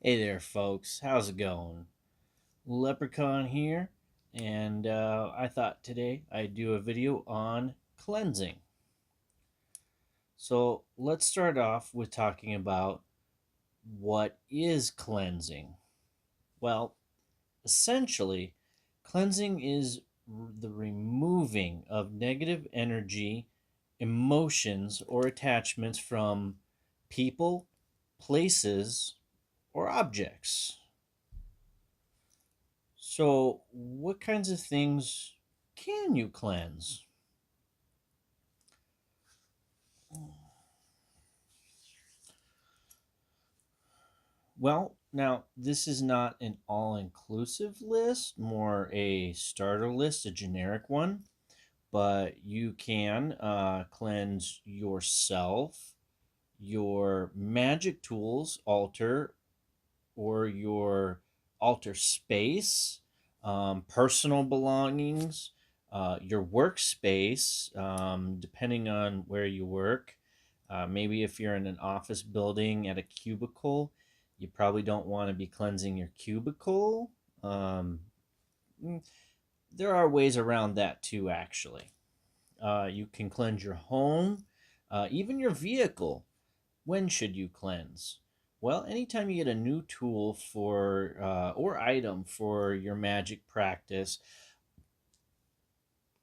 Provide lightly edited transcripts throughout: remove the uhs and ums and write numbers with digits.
Hey there, folks. How's it going? Leprechaun here, and I thought today I'd do a video on cleansing. So let's start off with talking about what is cleansing. Well, essentially, cleansing is the removing of negative energy, emotions, or attachments from people, places, or objects. So, what kinds of things can you cleanse? Well, now this is not an all inclusive list, more a starter list, a generic one, but you can cleanse yourself, your magic tools, altar, or your altar space, personal belongings, your workspace, depending on where you work. Maybe if you're in an office building at a cubicle, you probably don't want to be cleansing your cubicle. Um, mm, there are ways around that too, actually. You can cleanse your home, even your vehicle. When should you cleanse? Well, anytime you get a new tool for or item for your magic practice,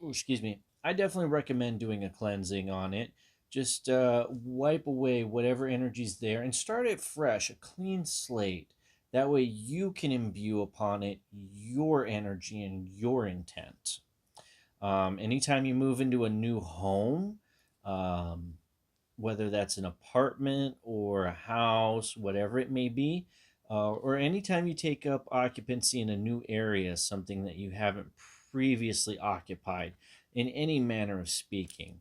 ooh, excuse me, I definitely recommend doing a cleansing on it. Just wipe away whatever energy's there and start it fresh, a clean slate. That way you can imbue upon it your energy and your intent. Anytime you move into a new home, um, whether that's an apartment or a house, whatever it may be, or anytime you take up occupancy in a new area, something that you haven't previously occupied, in any manner of speaking.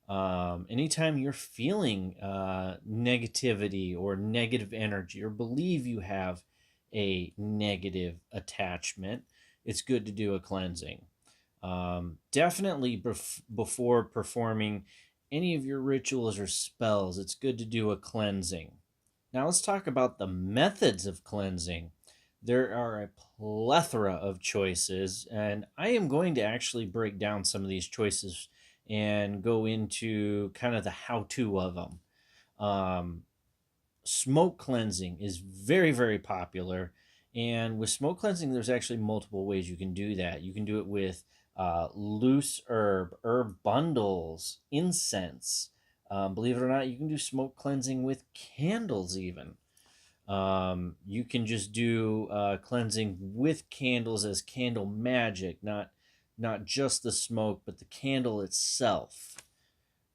Anytime you're feeling negativity or negative energy, or believe you have a negative attachment, it's good to do a cleansing. Definitely before performing any of your rituals or spells, it's good to do a cleansing. Now, let's talk about the methods of cleansing. There are a plethora of choices, and I am going to actually break down some of these choices and go into kind of the how to of them. Um, Smoke cleansing is very, very popular. And with smoke cleansing, there's actually multiple ways you can do that. You can do it with loose herb bundles, incense. Believe it or not, you can do smoke cleansing with candles, even. You can just do cleansing with candles as candle magic, not just the smoke, but the candle itself.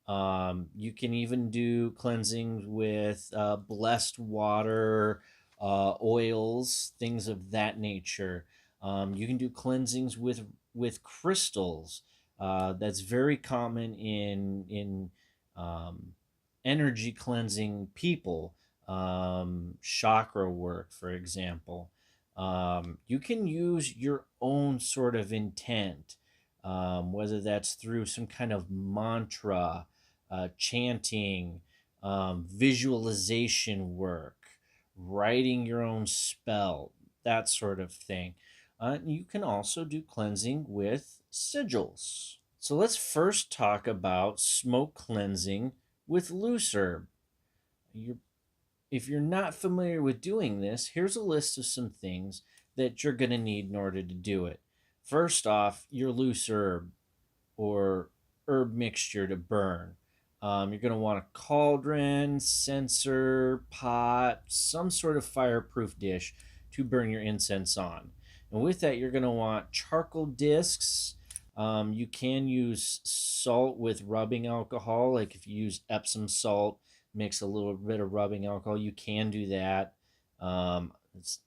You can even do cleansings with blessed water, oils, things of that nature. You can do cleansings with crystals. That's very common in um, energy cleansing people. Chakra work, for example. You can use your own sort of intent, whether that's through some kind of mantra, chanting, visualization work, writing your own spell, that sort of thing. You can also do cleansing with sigils. So let's first talk about smoke cleansing with loose herb. You're, if you're not familiar with doing this, here's a list of some things that you're going to need in order to do it. First off, your loose herb or herb mixture to burn. You're going to want a cauldron, censer, pot, some sort of fireproof dish to burn your incense on. And with that, you're going to want charcoal discs. You can use salt with rubbing alcohol, like if you use Epsom salt, mix a little bit of rubbing alcohol, you can do that. It's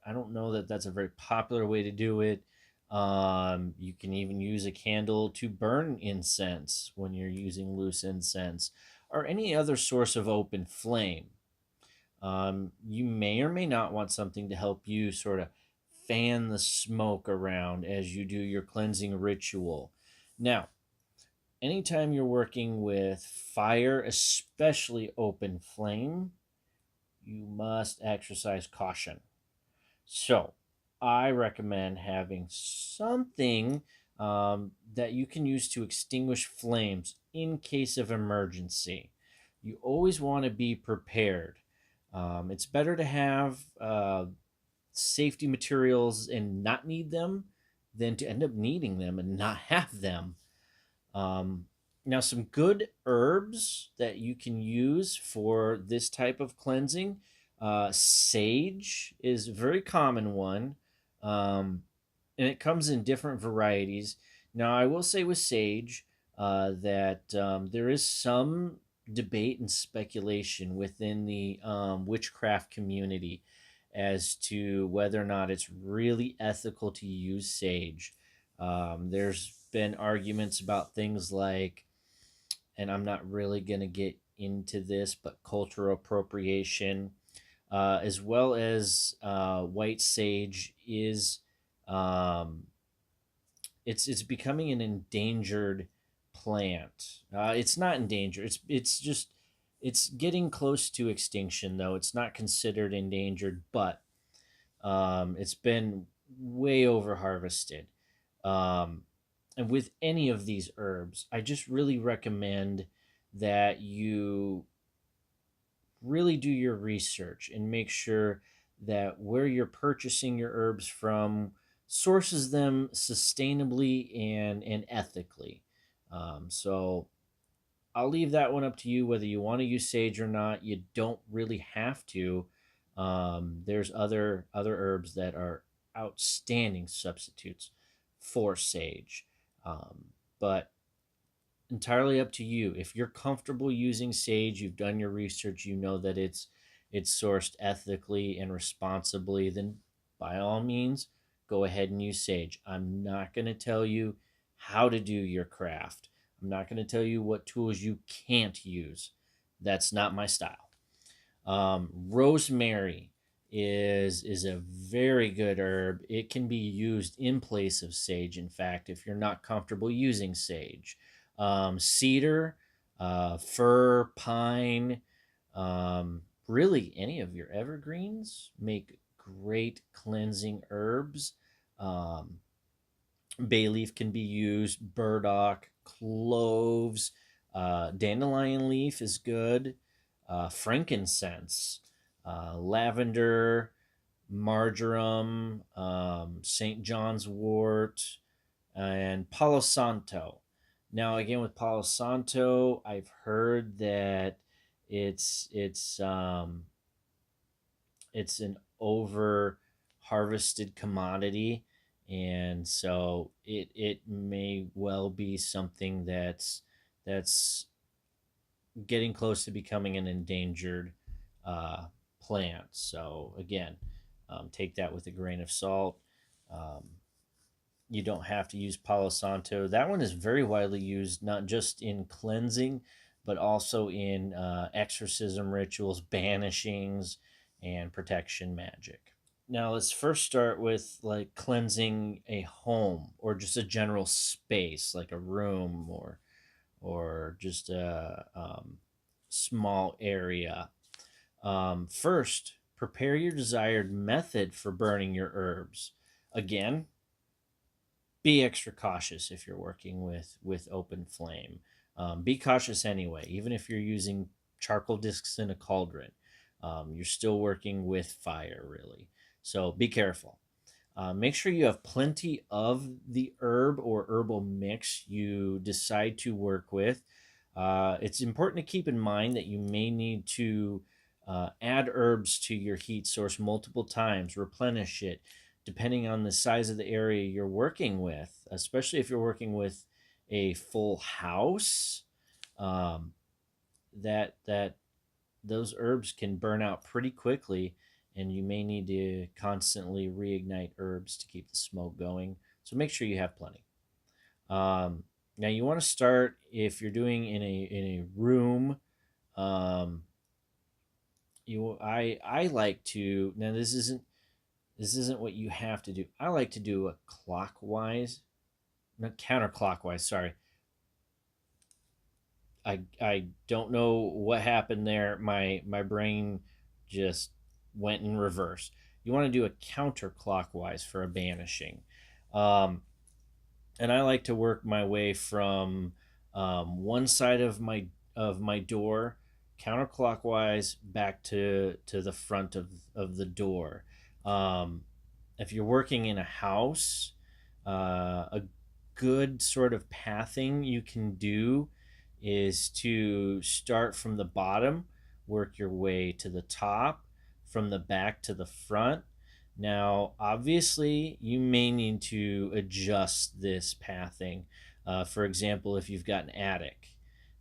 I don't know that that's a very popular way to do it. You can even use a candle to burn incense when you're using loose incense or any other source of open flame. You may or may not want something to help you sort of fan the smoke around as you do your cleansing ritual. Now, anytime you're working with fire, especially open flame, you must exercise caution. So, I recommend having something that you can use to extinguish flames in case of emergency. You always want to be prepared. It's better to have safety materials and not need them than to end up needing them and not have them. Um, Now, some good herbs that you can use for this type of cleansing. Sage is a very common one, and it comes in different varieties. Now, I will say with sage that there is some debate and speculation within the witchcraft community as to whether or not it's really ethical to use sage. There's been arguments about things like, and I'm not really going to get into this, but cultural appropriation, as well as white sage is, um, it's becoming an endangered plant. It's not endangered. It's just it's getting close to extinction, though. It's not considered endangered, but it's been way over harvested. Um, and with any of these herbs, I just really recommend that you really do your research and make sure that where you're purchasing your herbs from sources them sustainably and ethically. So I'll leave that one up to you whether you want to use sage or not. You don't really have to. There's other herbs that are outstanding substitutes for sage, um, but entirely up to you. If you're comfortable using sage, you've done your research, you know that it's sourced ethically and responsibly, then by all means go ahead and use sage. I'm not going to tell you how to do your craft. I'm not going to tell you what tools you can't use. That's not my style. Rosemary is a very good herb. It can be used in place of sage. In fact, if you're not comfortable using sage, cedar, fir, pine, really any of your evergreens make great cleansing herbs. Um, Bay leaf can be used, burdock, cloves, dandelion leaf is good, frankincense, lavender, marjoram, St. John's wort, and Palo Santo. Now, again, with Palo Santo, I've heard that it's it's an over harvested commodity, and so it may well be something that's getting close to becoming an endangered uh, plant. So again, take that with a grain of salt. um, you don't have to use Palo Santo. That one is very widely used, not just in cleansing, but also in exorcism rituals, banishings, and protection magic. Now, let's first start with like cleansing a home or just a general space, like a room or just a small area. First, prepare your desired method for burning your herbs. Again, be extra cautious if you're working with open flame. Be cautious anyway, even if you're using charcoal discs in a cauldron. You're still working with fire, really. So be careful. Make sure you have plenty of the herb or herbal mix you decide to work with. It's important to keep in mind that you may need to add herbs to your heat source multiple times, replenish it, depending on the size of the area you're working with, especially if you're working with a full house. Um, that those herbs can burn out pretty quickly, and you may need to constantly reignite herbs to keep the smoke going. So make sure you have plenty. Um, Now you want to start if you're doing in a room. Um, I like to now this isn't what you have to do. I like to do a clockwise, not counterclockwise. Sorry, I don't know what happened there. My brain just went in reverse. You want to do a counterclockwise for a banishing. Um, and I like to work my way from one side of my door counterclockwise back to the front of the door. Um, if you're working in a house, a good sort of pathing you can do is to start from the bottom, work your way to the top, from the back to the front. Now, obviously, you may need to adjust this pathing. For example, if you've got an attic,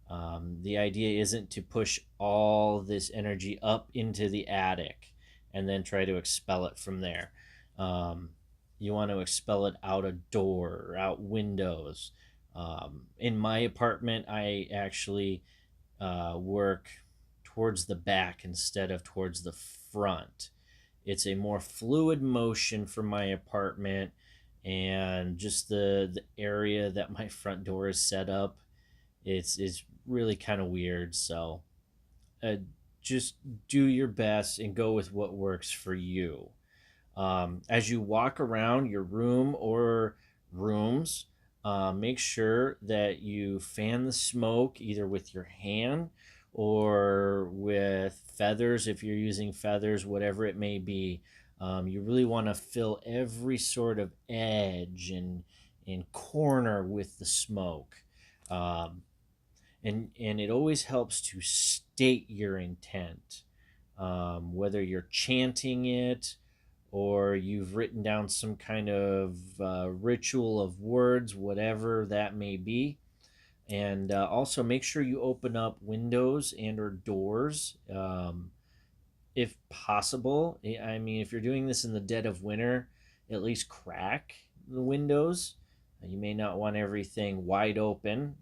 the idea isn't to push all this energy up into the attic and then try to expel it from there. Um, you want to expel it out a door or out windows. In my apartment, I actually work towards the back instead of towards the front. It's a more fluid motion for my apartment, and just the area that my front door is set up, it's really kind of weird. So uh, just do your best and go with what works for you. As you walk around your room or rooms, make sure that you fan the smoke either with your hand or with feathers if you're using feathers, whatever it may be. You really want to fill every sort of edge and corner with the smoke. Um, and it always helps to state your intent, whether you're chanting it or you've written down some kind of ritual of words, whatever that may be. And also make sure you open up windows and or doors, if possible. I mean, if you're doing this in the dead of winter, at least crack the windows. You may not want everything wide open,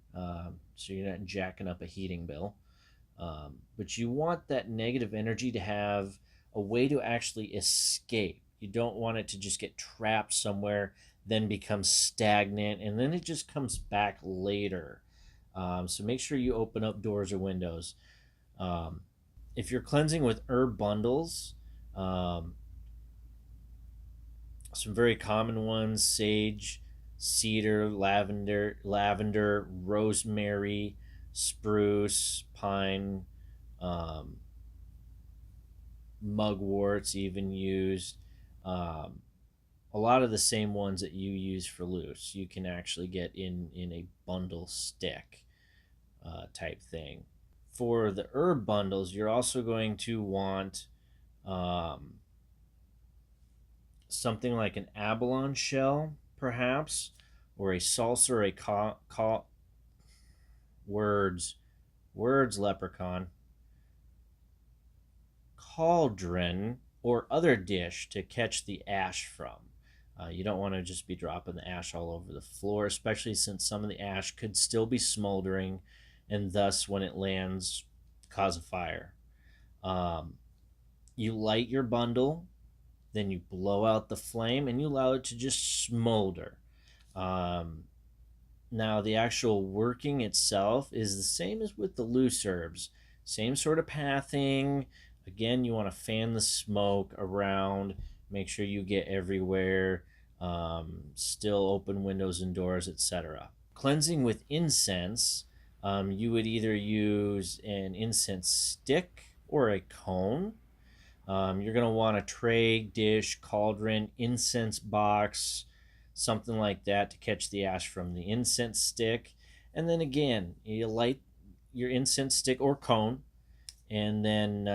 so you're not jacking up a heating bill. But you want that negative energy to have a way to actually escape. You don't want it to just get trapped somewhere, then become stagnant, and then it just comes back later. So make sure you open up doors or windows. Um, if you're cleansing with herb bundles, um, some very common ones: sage, cedar, lavender, rosemary, spruce, pine, um, mugwort's even used. Um, a lot of the same ones that you use for loose, you can actually get in a bundle stick type thing. For the herb bundles, you're also going to want um, something like an abalone shell, perhaps, or a salsa or a words, leprechaun, cauldron, or other dish to catch the ash from. You don't want to just be dropping the ash all over the floor, especially since some of the ash could still be smoldering and thus, when it lands, cause a fire. Um, you light your bundle, then you blow out the flame and you allow it to just smolder. Um, Now, the actual working itself is the same as with the loose herbs. Same sort of pathing. Again, you want to fan the smoke around, make sure you get everywhere, still open windows and doors, etc. Cleansing with incense, you would either use an incense stick or a cone. You're going to want a tray, dish, cauldron, incense box, something like that to catch the ash from the incense stick. And then again, you light your incense stick or cone and then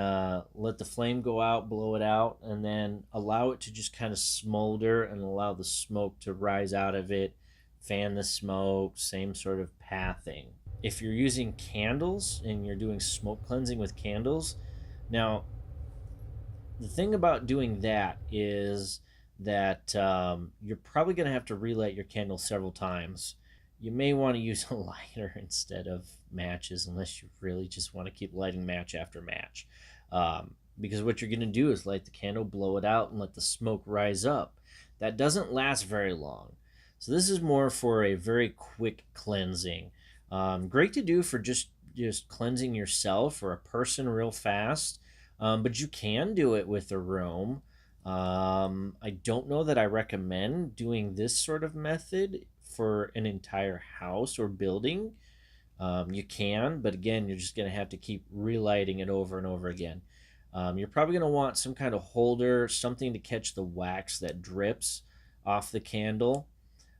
let the flame go out, blow it out, and then allow it to just kind of smolder and allow the smoke to rise out of it. Fan the smoke, same sort of pathing. If you're using candles and you're doing smoke cleansing with candles, now the thing about doing that is that you're probably going to have to relight your candle several times. You may want to use a lighter instead of matches, unless you really just want to keep lighting match after match. Because what you're going to do is light the candle, blow it out, and let the smoke rise up. That doesn't last very long. So this is more for a very quick cleansing. Great to do for just cleansing yourself or a person real fast. But you can do it with a room. I don't know that I recommend doing this sort of method for an entire house or building. You can, but again, you're just going to have to keep relighting it over and over again. You're probably going to want some kind of holder, something to catch the wax that drips off the candle.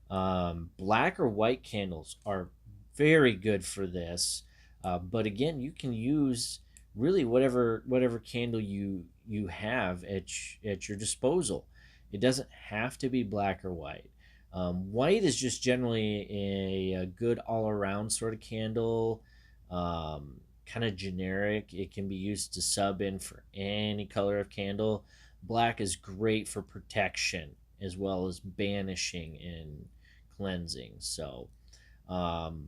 Black or white candles are very good for this, but again, you can use really whatever candle you have at your disposal. It doesn't have to be black or white. White is just generally a good all around sort of candle, kind of generic. It can be used to sub in for any color of candle. Black is great for protection as well as banishing and cleansing. So, um,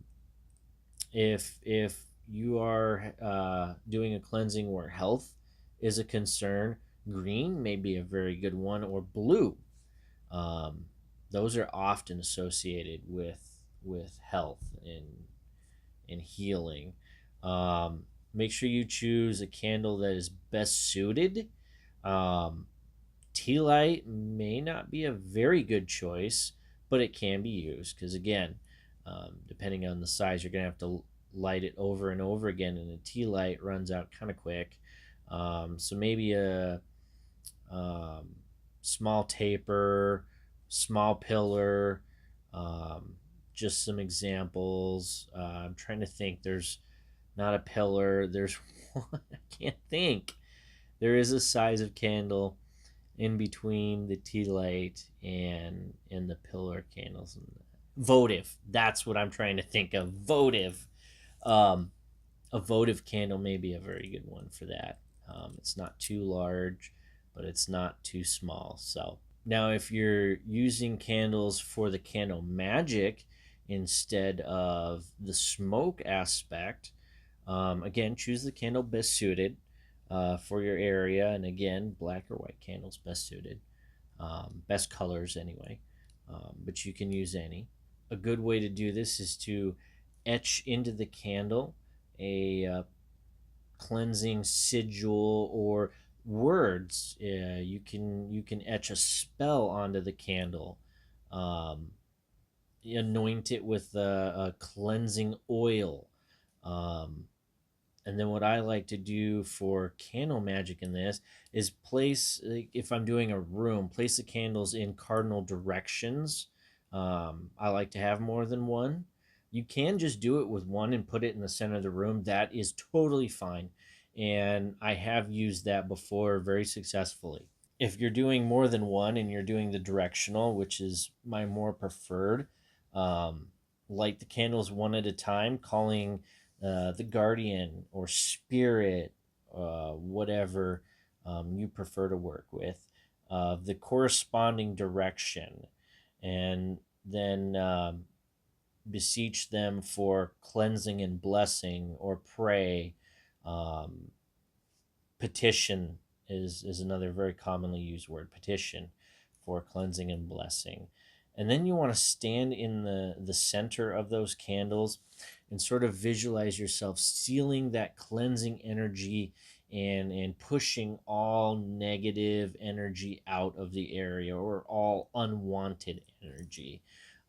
if you are doing a cleansing where health is a concern, green may be a very good one, or blue. Um, those are often associated with health and healing. Make sure you choose a candle that is best suited. Um, Tea light may not be a very good choice, but it can be used because, again, depending on the size, you're going to have to light it over and over again, and the tea light runs out kind of quick. So maybe a um, small taper, small pillar, um, just some examples. I'm trying to think. There's not a pillar. There's one. I can't think. There is a size of candle in between the tea light and the pillar candles. Votive. That's what I'm trying to think of. Votive. Um, a votive candle may be a very good one for that. It's not too large, but it's not too small. So now, if you're using candles for the candle magic instead of the smoke aspect, again, choose the candle best suited for your area. And again, black or white candles best suited, best colors anyway. But you can use any. A good way to do this is to etch into the candle a cleansing sigil or words. You can etch a spell onto the candle. Um, Anoint it with a cleansing oil. Um, and then what I like to do for candle magic in this is place, like, if I'm doing a room, place the candles in cardinal directions. I like to have more than one. You can just do it with one and put it in the center of the room. That is totally fine. And I have used that before very successfully. If you're doing more than one and you're doing the directional, which is my more preferred, um, light the candles one at a time, calling the guardian or spirit, whatever you prefer to work with, the corresponding direction, and then beseech them for cleansing and blessing, or pray. Um, Petition is another very commonly used word, petition, for cleansing and blessing. And then you want to stand in the center of those candles and sort of visualize yourself sealing that cleansing energy and pushing all negative energy out of the area, or all unwanted energy.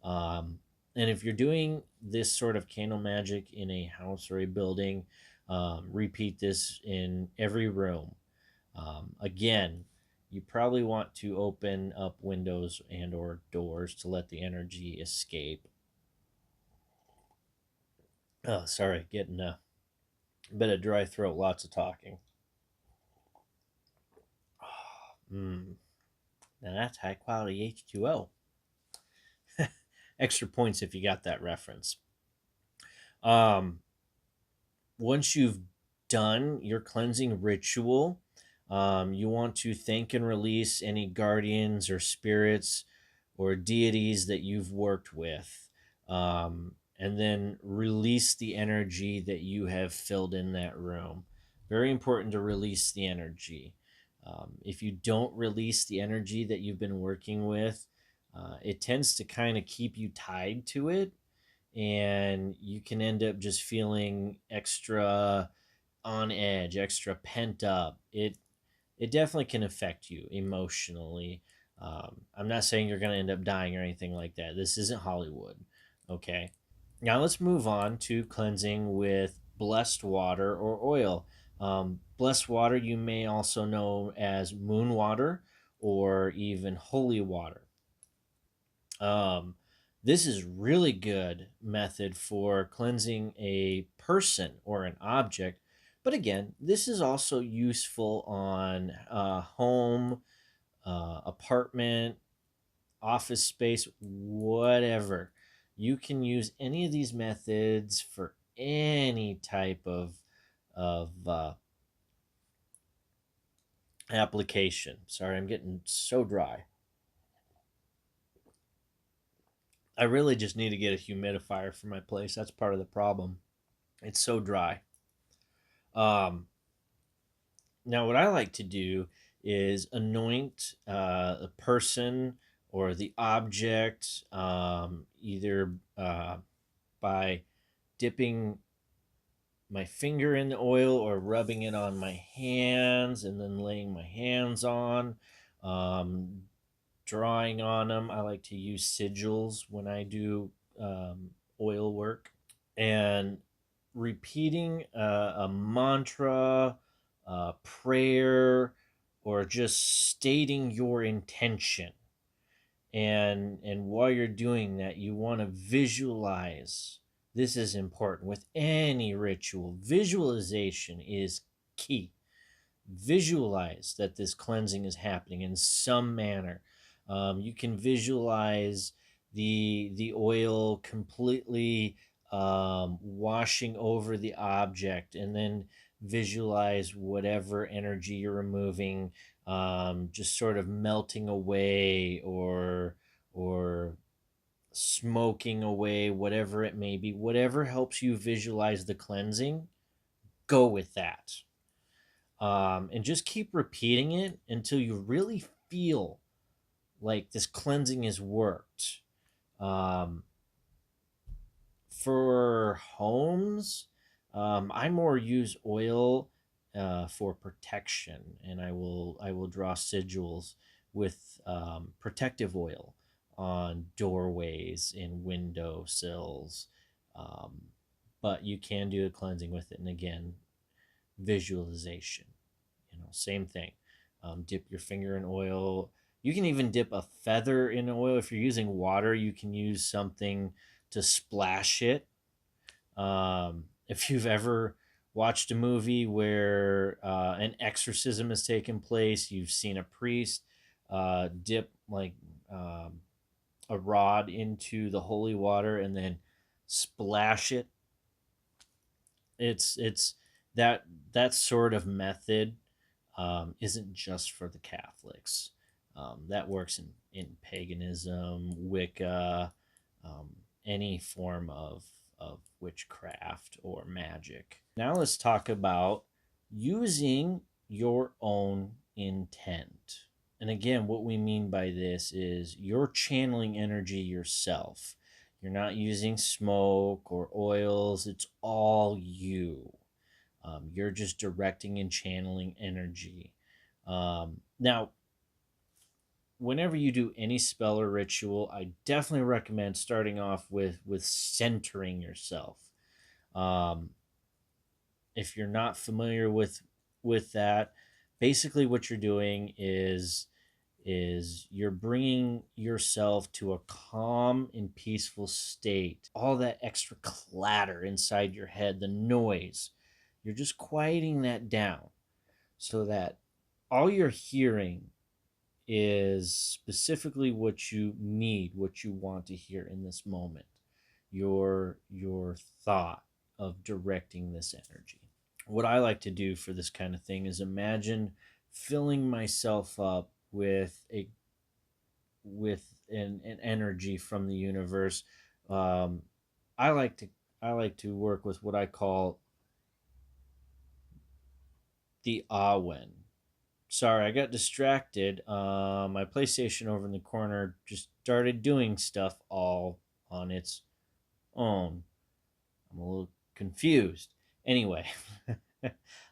Um, and if you're doing this sort of candle magic in a house or a building, repeat this in every room. Again, you probably want to open up windows and or doors to let the energy escape. Oh, sorry, getting a bit of dry throat, lots of talking. Mm, now that's high quality H2O. Extra points if you got that reference. Um, Once you've done your cleansing ritual, you want to thank and release any guardians or spirits or deities that you've worked with. And then release the energy that you have filled in that room. Very important to release the energy. If you don't release the energy that you've been working with, it tends to kind of keep you tied to it, and you can end up just feeling extra on edge, extra pent up, it definitely can affect you emotionally. I'm not saying you're going to end up dying or anything like that. This isn't Hollywood. Okay. Now let's move on to cleansing with blessed water or oil. Blessed water you may also know as moon water or even holy water. Um, this is really good method for cleansing a person or an object. But again, this is also useful on home, apartment, office space, whatever. You can use any of these methods for any type of application. Sorry, I'm getting so dry. I really just need to get a humidifier for my place. That's part of the problem. It's so dry. Um, Now, what I like to do is anoint the person or the object, either by dipping my finger in the oil or rubbing it on my hands and then laying my hands on, um, drawing on them. I like to use sigils when I do oil work and repeating a mantra, a prayer, or just stating your intention. And while you're doing that, you want to visualize. This is important with any ritual. Visualization is key. Visualize that this cleansing is happening in some manner. You can visualize the oil completely washing over the object, and then visualize whatever energy you're removing just sort of melting away or smoking away, whatever it may be. Whatever helps you visualize the cleansing, go with that. And just keep repeating it until you really feel like this cleansing has worked. Um, for homes, I more use oil for protection, and I will draw sigils with protective oil on doorways and window sills. Um, but you can do a cleansing with it, and again, visualization. Same thing. Dip your finger in oil. You can even dip a feather in oil. If you're using water, you can use something to splash it. If you've ever watched a movie where an exorcism has taken place, you've seen a priest dip like a rod into the holy water and then splash it. It's that that sort of method isn't just for the Catholics. That works in paganism, Wicca, um, any form of witchcraft or magic. Now let's talk about using your own intent. And again, what we mean by this is you're channeling energy yourself. You're not using smoke or oils, it's all you. You're just directing and channeling energy. Now, whenever you do any spell or ritual, I definitely recommend starting off with centering yourself. Um, if you're not familiar with that, basically what you're doing is you're bringing yourself to a calm and peaceful state. All that extra clatter inside your head, the noise, you're just quieting that down so that all you're hearing is specifically what you need, what you want to hear in this moment. Your thought of directing this energy. What I like to do for this kind of thing is imagine filling myself up with an energy from the universe. Um, I like to I like to work with what I call the Awen. Sorry, I got distracted. My PlayStation over in the corner just started doing stuff all on its own. I'm a little confused. Anyway, I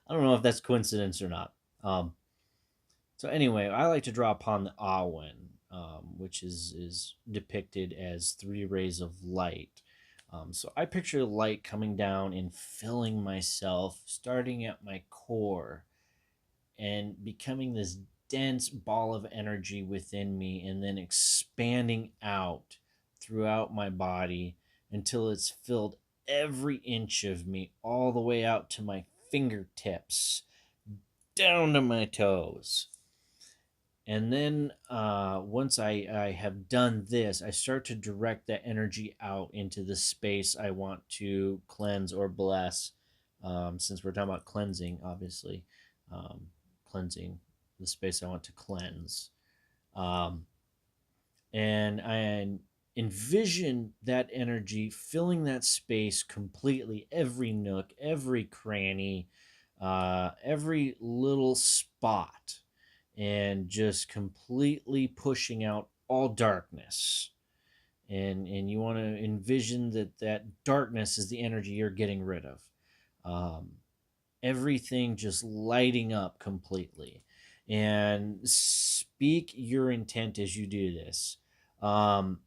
don't know if that's coincidence or not. Um, so anyway, I like to draw upon the Awen, which is depicted as three rays of light. So I picture light coming down and filling myself, starting at my core and becoming this dense ball of energy within me, and then expanding out throughout my body until it's filled every inch of me, all the way out to my fingertips, down to my toes. And then once I have done this, I start to direct that energy out into the space I want to cleanse or bless. Since we're talking about cleansing, obviously, um, cleansing the space I want to cleanse. Um, and I envision that energy filling that space completely, every nook, every cranny, every little spot, and just completely pushing out all darkness. And you want to envision that darkness is the energy you're getting rid of. Um, Everything just lighting up completely, and speak your intent as you do this. um,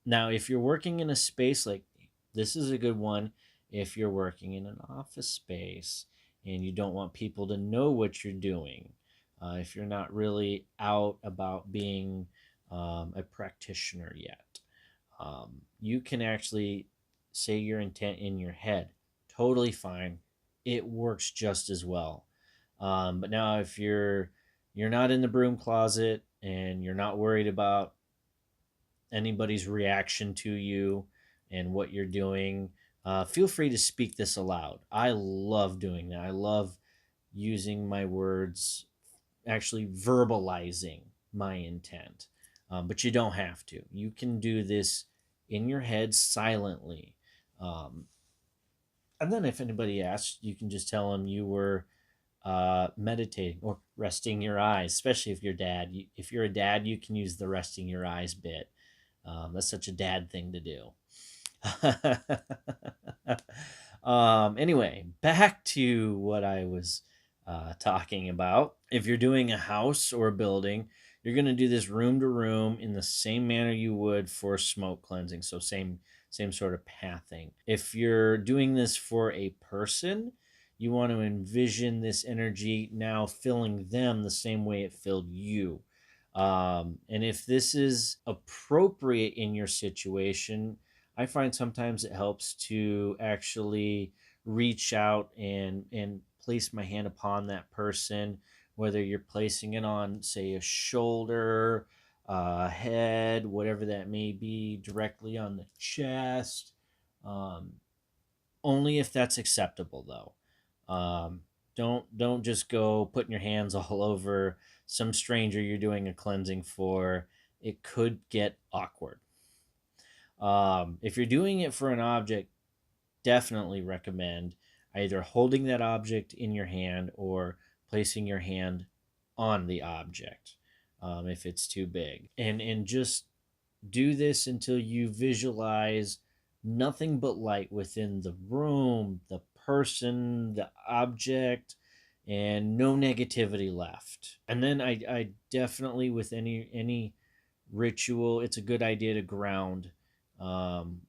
Now if you're working in a space like, this is a good one, if you're working in an office space and you don't want people to know what you're doing, if you're not really out about being a practitioner yet, you can actually say your intent in your head. Totally fine. It works just as well. But now, if you're not in the broom closet and you're not worried about anybody's reaction to you and what you're doing, feel free to speak this aloud. I love doing that. I love using my words, actually verbalizing my intent. But you don't have to. You can do this in your head silently. Um, and then if anybody asks, you can just tell them you were meditating or resting your eyes, especially if you're dad. If you're a dad, you can use the resting your eyes bit. That's such a dad thing to do. Anyway, back to what I was talking about. If you're doing a house or a building, you're going to do this room to room in the same manner you would for smoke cleansing. So same sort of pathing. If you're doing this for a person, you want to envision this energy now filling them the same way it filled you. And if this is appropriate in your situation, I find sometimes it helps to actually reach out and place my hand upon that person, whether you're placing it on, say, a shoulder, head, whatever that may be, directly on the chest. Um, Only if that's acceptable, though. Don't just go putting your hands all over some stranger you're doing a cleansing for. It could get awkward. If you're doing it for an object, definitely recommend either holding that object in your hand or placing your hand on the object, if it's too big. And just do this until you visualize nothing but light within the room, the person, the object, and no negativity left. And then I definitely, with any ritual, it's a good idea to ground. Um,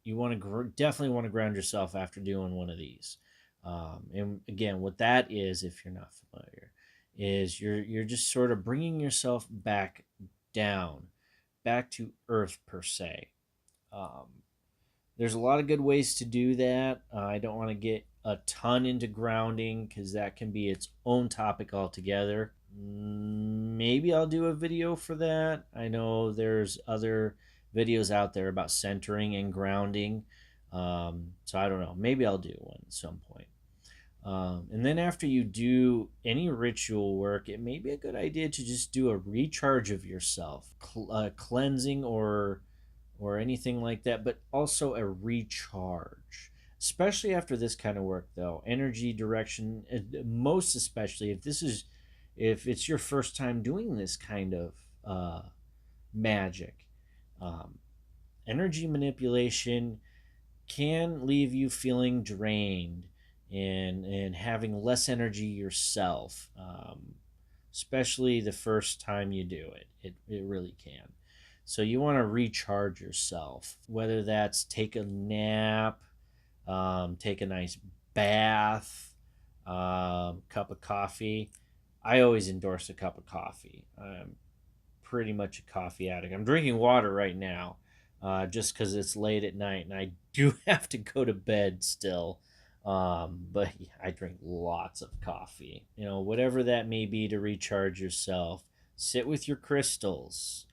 you want to definitely want to ground yourself after doing one of these. And again, what that is, if you're not familiar, is you're just sort of bringing yourself back down, back to earth per se. Um, there's a lot of good ways to do that. I don't want to get a ton into grounding because that can be its own topic altogether. Maybe I'll do a video for that. I know there's other videos out there about centering and grounding. So I don't know. Maybe I'll do one at some point. And then after you do any ritual work, it may be a good idea to just do a recharge of yourself, cleansing or anything like that, but also a recharge. Especially after this kind of work, though, energy direction, most especially if it's your first time doing this kind of magic. Um, Energy manipulation can leave you feeling drained and having less energy yourself, especially the first time you do it. It really can. So you want to recharge yourself, whether that's take a nap, take a nice bath, cup of coffee. I always endorse a cup of coffee. I'm pretty much a coffee addict. I'm drinking water right now, just because it's late at night and I do have to go to bed still. But yeah, I drink lots of coffee. Whatever that may be to recharge yourself. Sit with your crystals.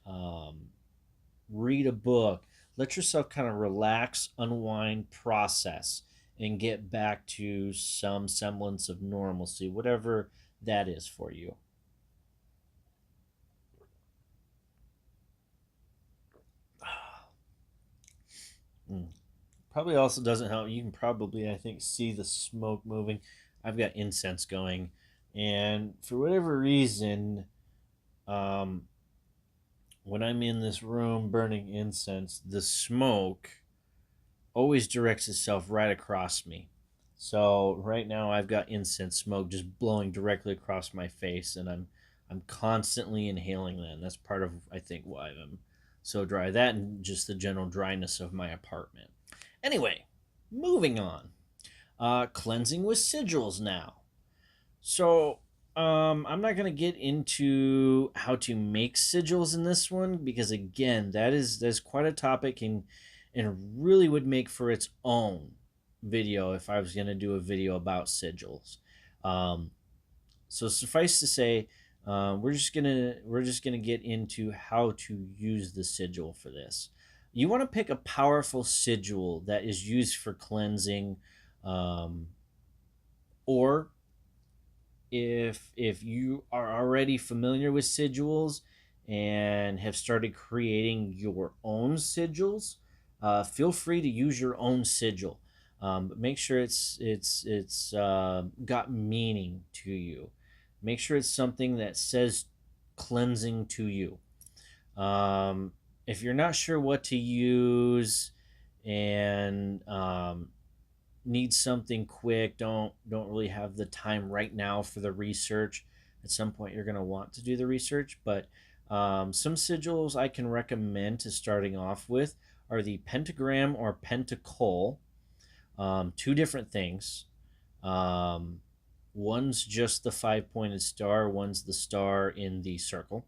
Read a book. Let yourself kind of relax, unwind, process, and get back to some semblance of normalcy, whatever that is for you. Mm. Probably also doesn't help. You can probably, I think, see the smoke moving. I've got incense going, and for whatever reason, um, when I'm in this room burning incense, the smoke always directs itself right across me. So right now I've got incense smoke just blowing directly across my face, and I'm constantly inhaling that. And that's part of, I think, why I'm so dry. That and just the general dryness of my apartment. Anyway, moving on. Cleansing with sigils now. So I'm not gonna get into how to make sigils in this one because again, that's quite a topic and really would make for its own video if I was gonna do a video about sigils. Um, so suffice to say, we're just gonna get into how to use the sigil for this. You want to pick a powerful sigil that is used for cleansing, um, or if you are already familiar with sigils and have started creating your own sigils, feel free to use your own sigil. But make sure it's got meaning to you. Make sure it's something that says cleansing to you. If you're not sure what to use and need something quick, don't really have the time right now for the research. At some point you're going to want to do the research, but some sigils I can recommend to starting off with are the pentagram or pentacle. Two different things. um, One's just the five-pointed star, one's the star in the circle.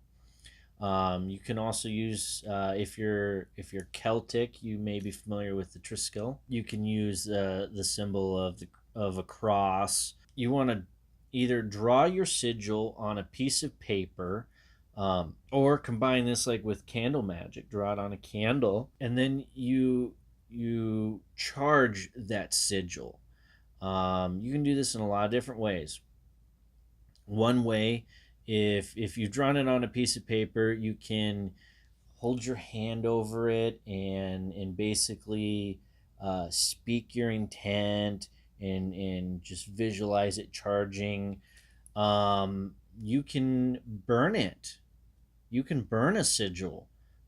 You can also use, if you're Celtic, you may be familiar with the Triskel. You can use the symbol of a cross. You want to either draw your sigil on a piece of paper, or combine this like with candle magic. Draw it on a candle, and then you charge that sigil. You can do this in a lot of different ways. One way, if you've drawn it on a piece of paper, you can hold your hand over it and basically speak your intent and just visualize it charging. You can burn it. You can burn a sigil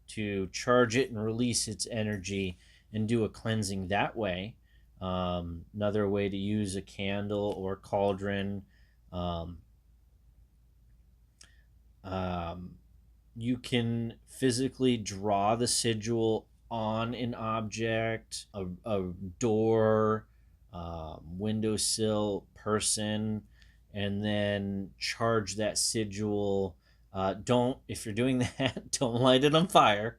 to charge it and release its energy and do a cleansing that way. Another way to use a candle or cauldron. Um, um, you can physically draw the sigil on an object, a door, windowsill, person, and then charge that sigil. Don't, if you're doing that, don't light it on fire,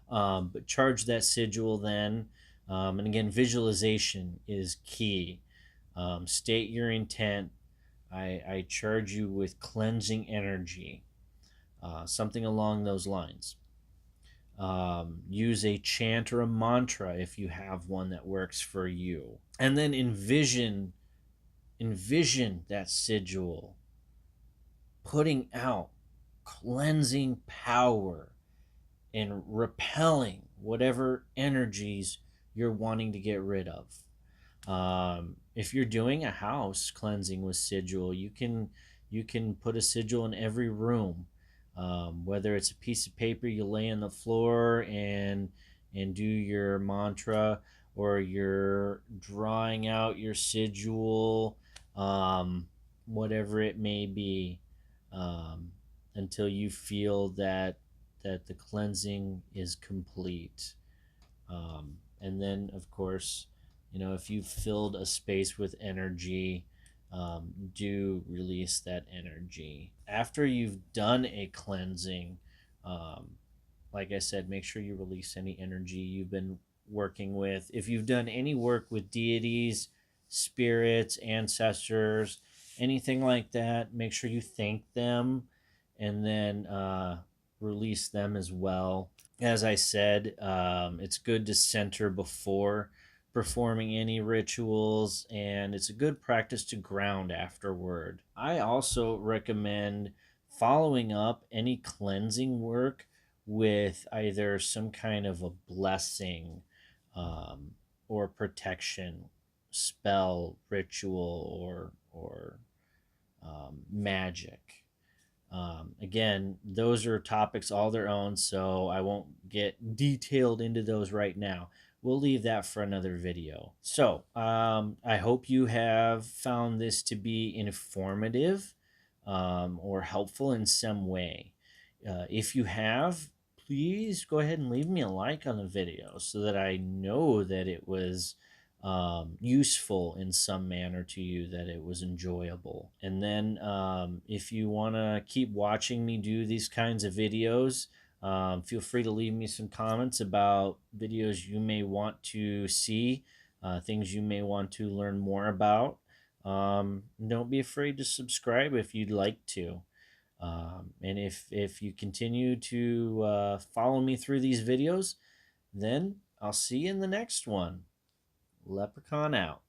but charge that sigil then. And again, visualization is key. State your intent. I charge you with cleansing energy, something along those lines. Use a chant or a mantra if you have one that works for you, and then envision that sigil putting out cleansing power and repelling whatever energies you're wanting to get rid of. If you're doing a house cleansing with sigil, you can put a sigil in every room, whether it's a piece of paper you lay on the floor and do your mantra, or you're drawing out your sigil, um, whatever it may be, um, until you feel that the cleansing is complete. And then, of course, if you've filled a space with energy, do release that energy. After you've done a cleansing, um, like I said, make sure you release any energy you've been working with. If you've done any work with deities, spirits, ancestors, anything like that, make sure you thank them and then release them as well. As I said, it's good to center before performing any rituals, and it's a good practice to ground afterward. I also recommend following up any cleansing work with either some kind of a blessing, um, or protection spell, ritual, or magic. Again, those are topics all their own, so I won't get detailed into those right now. We'll leave that for another video. So, I hope you have found this to be informative, or helpful in some way. If you have, please go ahead and leave me a like on the video so that I know that it was useful in some manner to you, that it was enjoyable. And then if you want to keep watching me do these kinds of videos, feel free to leave me some comments about videos you may want to see, things you may want to learn more about. Don't be afraid to subscribe if you'd like to. And if you continue to follow me through these videos, then I'll see you in the next one. Leprechaun out.